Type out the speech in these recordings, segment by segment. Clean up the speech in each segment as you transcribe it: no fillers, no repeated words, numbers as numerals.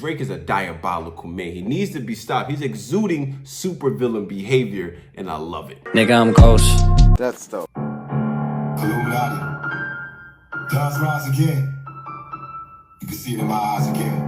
Drake is a diabolical man. He needs to be stopped. He's exuding supervillain behavior, and I love it. Nigga, I'm ghost. That's dope. Illuminati. Gods rise again. You can see it in my eyes again.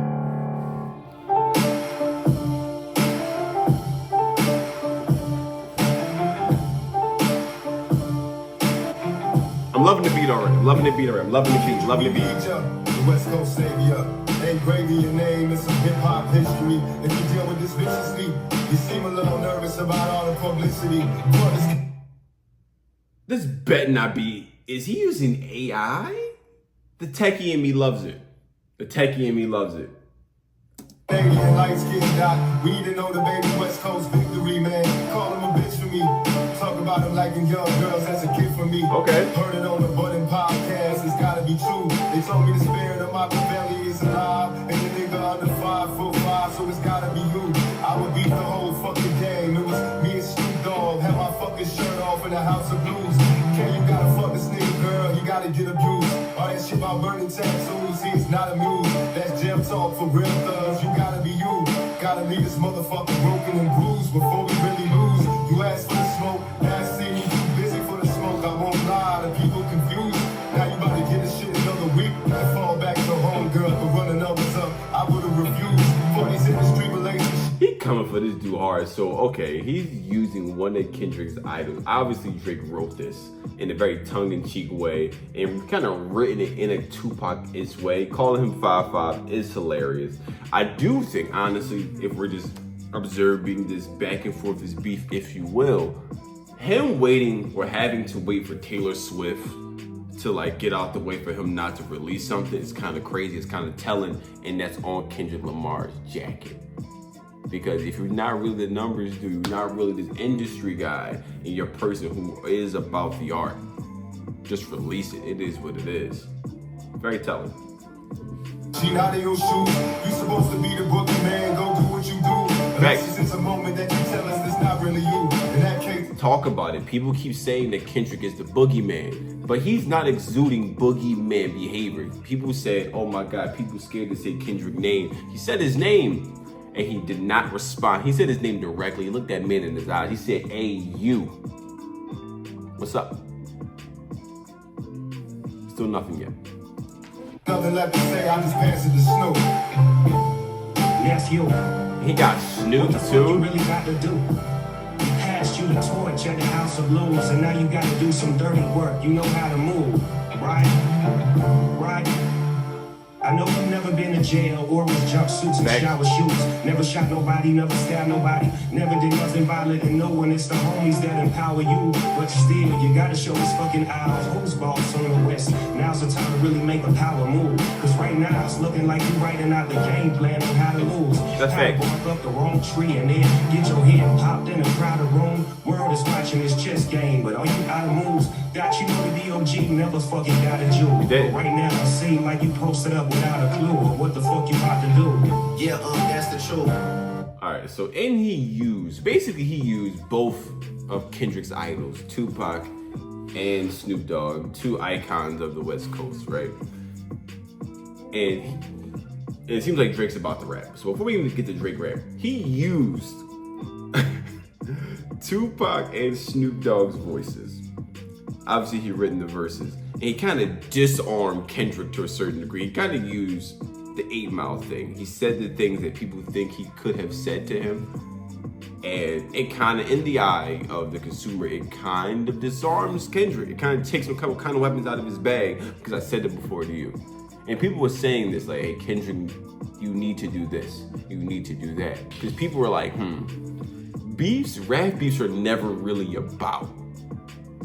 I'm loving the beat already. I'm loving the beat already. I'm loving the beat. Loving the beat. The West Coast savior. Ain't gravy your name. It's some hip hop history. If you deal with this viciously, you seem a little nervous about all the publicity. This bet not be. Is he using AI? The techie in me loves it. The techie in me loves it. Alien lights getting dot. We didn't know the baby West Coast victory, man. Call him a bitch for me. Talk about him liking young girls as a kid for me. Okay. Heard it on the Button podcast. It's gotta be true. They told me the spirit of my belly is alive. And the nigga under 5'5", so it's gotta be you. I would beat the whole fucking game. It was me and Snoop Dogg. Had my fucking shirt off in the House of Blues. Okay, you gotta fuck this nigga, girl. You gotta get abused. All that shit about burning tattoos. He's not amused. That's jail talk for real thugs. You gotta be you. Gotta leave this motherfucker broken and bruised before we really lose. You asked for the smoke. Now see me too busy for the smoke. I won't lie. The people confused. Now you about to get this shit another week and fall back to home, girl. But running numbers up, I would've refused for these industry relationships. He coming for this dude hard. So, okay, he's using one of Kendrick's idols. Obviously, Drake wrote this in a very tongue-in-cheek way and kind of written it in a Tupac-ish way. Calling him 5'5" is hilarious. I do think, honestly, if we're just observing this back and forth, this beef, if you will, him waiting or having to wait for Taylor Swift to like get out the way for him not to release something is kind of crazy. It's kind of telling, and that's on Kendrick Lamar's jacket. Because if you're not really the numbers dude, you're not really this industry guy, and you're a person who is about the art, just release it. It is what it is. Very telling. She not in your shoes. You supposed to be the bookie man. Go do what you do. Unless it's a moment that you tell us it's not really you. In that case, talk about it. People keep saying that Kendrick is the boogeyman, but he's not exuding boogeyman behavior. People said, "Oh my God," people scared to say Kendrick's name. He said his name. And he did not respond. He said his name directly. He looked that man in his eyes. He said, "Hey, you. What's up?" Still nothing yet. nothing left to say. I just pass it to Snoop. Yes, you. He got Snoop what the fuck too. you really got to do? You passed you the torch at the House of Blues, and now you got to do some dirty work. You know how to move, right? Right? I know you've never been to jail or with jumpsuits and shower shoes. Never shot nobody, never stabbed nobody, never did nothing violent and no one. It's the homies that empower you. But still, you gotta show us fucking eyes. Who's boss on the West? Now's the time to really make a power move. Cause right now it's looking like you writing out the game plan on how to lose. That's fake. Bark up the wrong tree and then get your head popped in a crowded room. World is watching this chess game, but all you out of moves. Got you know the DOG never fucking got a jewel. But right now it seems like you posted up without a clue of what the fuck you about to do. Yeah, that's the truth. Alright, so and he used both of Kendrick's idols, Tupac and Snoop Dogg, two icons of the West Coast, right? And it seems like Drake's about to rap. So before we even get to Drake rap, he used Tupac and Snoop Dogg's voices. Obviously, he written the verses. And he kind of disarmed Kendrick to a certain degree. He kind of used the 8 Mile thing. He said the things that people think he could have said to him. And it kind of, in the eye of the consumer, it kind of disarms Kendrick. It kind of takes some kind of weapons out of his bag, because I said it before to you. And people were saying this, like, hey, Kendrick, you need to do this. You need to do that. Because people were like, rap beefs are never really about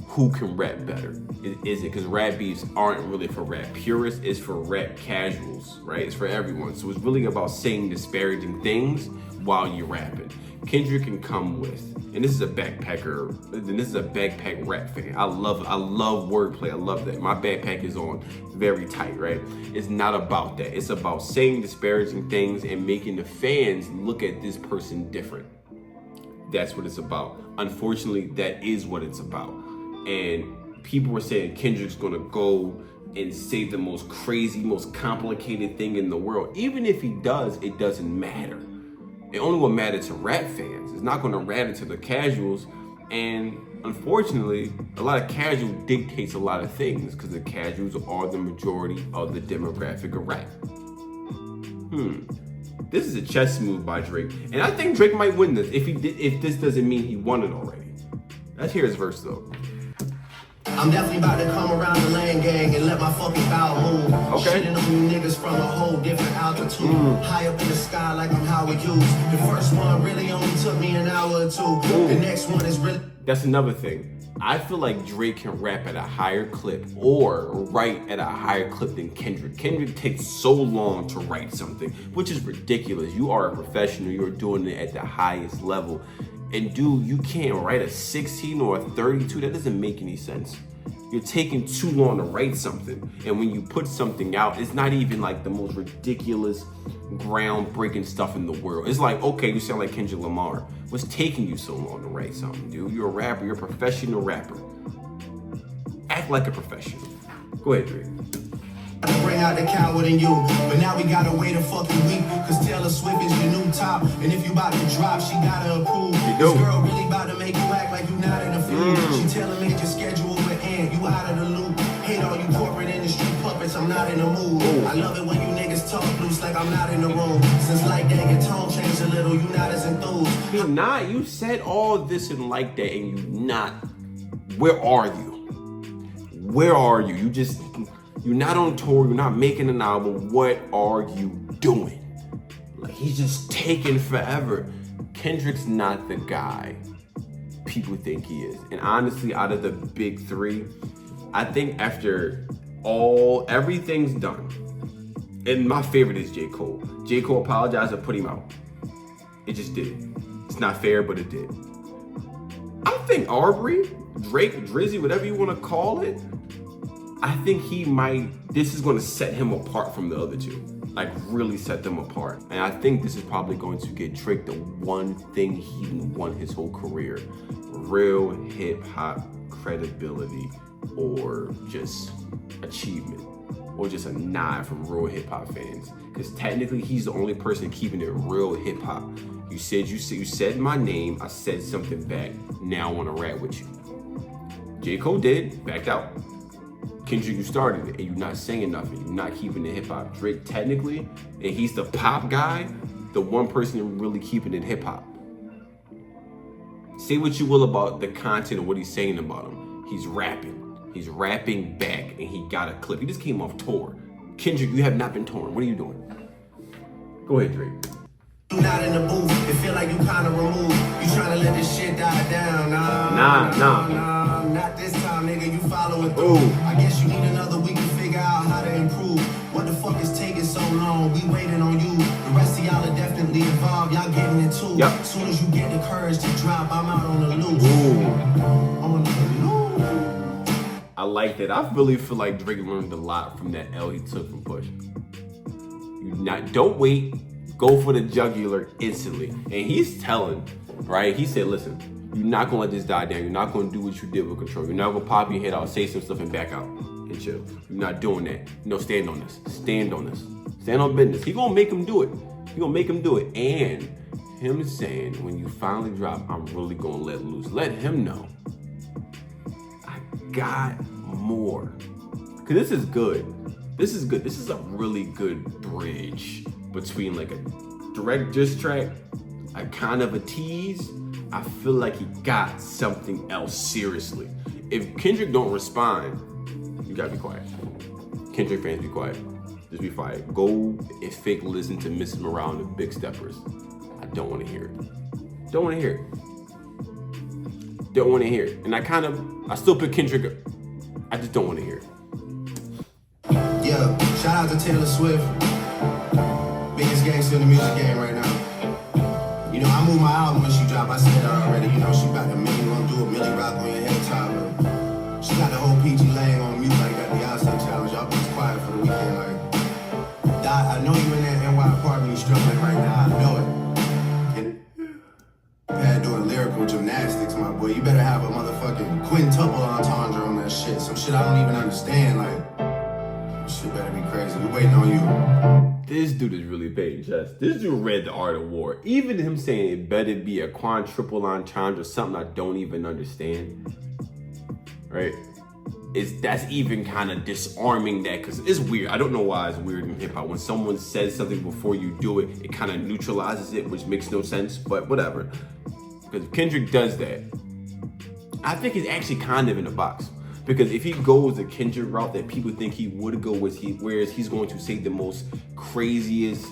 who can rap better. Is it? Because rap beefs aren't really for rap purists, it's for rap casuals, right? It's for everyone. So it's really about saying disparaging things while you're rapping. Kendrick can come with, and this is a backpacker, and this is a backpack rap fan. I love wordplay, I love that. My backpack is on very tight, right? It's not about that. It's about saying disparaging things and making the fans look at this person different. That's what it's about. Unfortunately, that is what it's about. And people were saying Kendrick's gonna go and say the most crazy, most complicated thing in the world. Even if he does, it doesn't matter. It only will matter to rap fans. It's not going to matter to the casuals. And unfortunately, a lot of casual dictates a lot of things because the casuals are the majority of the demographic of rap. This is a chess move by Drake, and I think Drake might win this. If this doesn't mean he won it already. Let's hear his verse though. I'm definitely about to come around the land gang and let my fucking bow move. Okay. Shitting on you niggas from a whole different altitude. High up in the sky like I'm Howard Hughes. The first one really only took me an hour or two. The next one is really... That's another thing. I feel like Drake can rap at a higher clip or write at a higher clip than Kendrick. Kendrick takes so long to write something, which is ridiculous. You are a professional. You're doing it at the highest level. And dude, you can't write a 16 or a 32. That doesn't make any sense. You're taking too long to write something. And when you put something out, it's not even like the most ridiculous, groundbreaking stuff in the world. It's like, okay, you sound like Kendrick Lamar. What's taking you so long to write something, dude? You're a rapper. You're a professional rapper. Act like a professional. Go ahead, Drake. Bring out the coward in you, but now we gotta wait a fucking week, cause Taylor Swift is your new top, and if you about to drop, she gotta approve. This girl really about to make you act like you not in the food. She Taylor made your schedule with and you out of the loop. Hate all you corporate industry puppets, I'm not in the mood. I love it when you niggas talk loose like I'm not in the room. Since like that, your tone changed a little, you not as enthused. You're not. You said all this and like that, and you not. Where are you? Where are you? You're not on tour, you're not making an album. What are you doing? Like, he's just taking forever. Kendrick's not the guy people think he is. And honestly, out of the big three, I think after everything's done, and my favorite is J. Cole. J. Cole apologized and put him out. It just did. It's not fair, but it did. I think Aubrey, Drake, Drizzy, whatever you want to call it, I think this is going to set him apart from the other two. Like, really set them apart. And I think this is probably going to get Drake the one thing he won his whole career. Real hip hop credibility, or just achievement, or just a nod from real hip hop fans. Because technically he's the only person keeping it real hip hop. You said my name, I said something back, now I want to rap with you. J. Cole did, backed out. Kendrick, you started it, and you're not saying nothing. You're not keeping it hip hop. Drake, technically, and he's the pop guy, the one person really keeping it hip hop. Say what you will about the content of what he's saying about him. He's rapping. He's rapping back, and he got a clip. He just came off tour. Kendrick, you have not been touring. What are you doing? Go ahead, Drake. You not in the booth, it feel like you kinda removed. You trying to let this shit die down. Nah, not this time, nigga, you following through. I guess you need another week to figure out how to improve. What the fuck is taking so long? We waiting on you. The rest of y'all are definitely involved, y'all getting it too. Yep. As soon as you get the courage to drop, I'm out on the loose. On the loose. I like that. I really feel like Drake learned a lot from that L he took from Push. Don't wait. Go for the jugular instantly. And he's telling, right? He said, listen, you're not gonna let this die down. You're not gonna do what you did with Control. You're not gonna pop your head out, say some stuff and back out and chill. You're not doing that. No, stand on this. Stand on this. Stand on business. He gonna make him do it. He gonna make him do it. And him saying, when you finally drop, I'm really gonna let loose. Let him know, I got more. Cause this is good. This is good. This is a really good bridge between like a direct diss track, a kind of a tease. I feel like he got something else seriously. If Kendrick don't respond, you gotta be quiet. Kendrick fans, be quiet. Just be quiet. Go and fake listen to Miss Morale and the Big Steppers. I don't want to hear it. Don't want to hear it. Don't want to hear it. And I still put Kendrick. I just don't want to hear it. Yeah, shout out to Taylor Swift. Biggest gangster in the music game right now. You know, I moved my album when she dropped. I said that already. You know, she got the gonna do a Millie Rock on your head top. She got the whole PG Lang on mute like that Beyonce challenge. Y'all be quiet for the weekend. Like, I know you in that NY apartment, you struggling right now. I know it. And had doing lyrical gymnastics, my boy. You better have a motherfucking quintuple entendre on that shit. Some shit I don't even understand. Like, saying, Jess. This dude read The Art of War. Even him saying it better be a quadruple entendre or something I don't even understand. Right? That's even kind of disarming that, because it's weird. I don't know why it's weird in hip hop. When someone says something before you do it, it kind of neutralizes it, which makes no sense, but whatever. Because if Kendrick does that, I think he's actually kind of in the box. Because if he goes the Kendrick route that people think he would go, whereas he's going to say the most craziest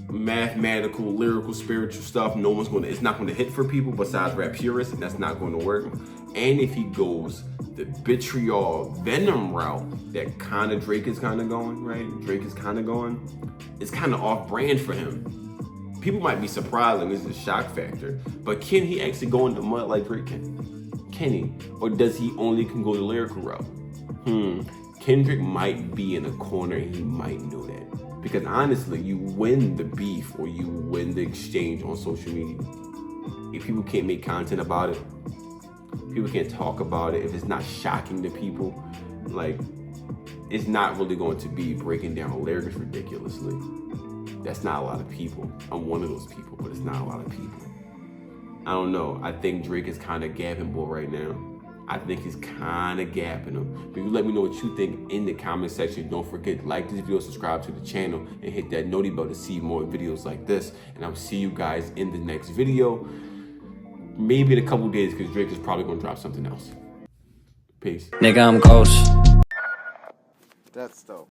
mathematical, lyrical, spiritual stuff, it's not going to hit for people besides rap purists, and that's not going to work. And if he goes the vitriol venom route that kind of Drake is kind of going, right? Drake is kind of going, it's kind of off brand for him. People might be surprised, and this is a shock factor, but can he actually go in the mud like Drake can? Can he? Or does he only can go the lyrical route? Kendrick might be in a corner, and he might know that. Because honestly, you win the beef or you win the exchange on social media. If people can't make content about it, people can't talk about it, if it's not shocking to people, like, it's not really going to be breaking down lyrics ridiculously. That's not a lot of people. I'm one of those people, but it's not a lot of people. I don't know. I think Drake is kind of gapping boy right now. I think he's kind of gapping him. But you let me know what you think in the comment section. Don't forget to like this video, subscribe to the channel, and hit that noti bell to see more videos like this. And I'll see you guys in the next video. Maybe in a couple days, because Drake is probably going to drop something else. Peace. Nigga, I'm ghost. That's dope.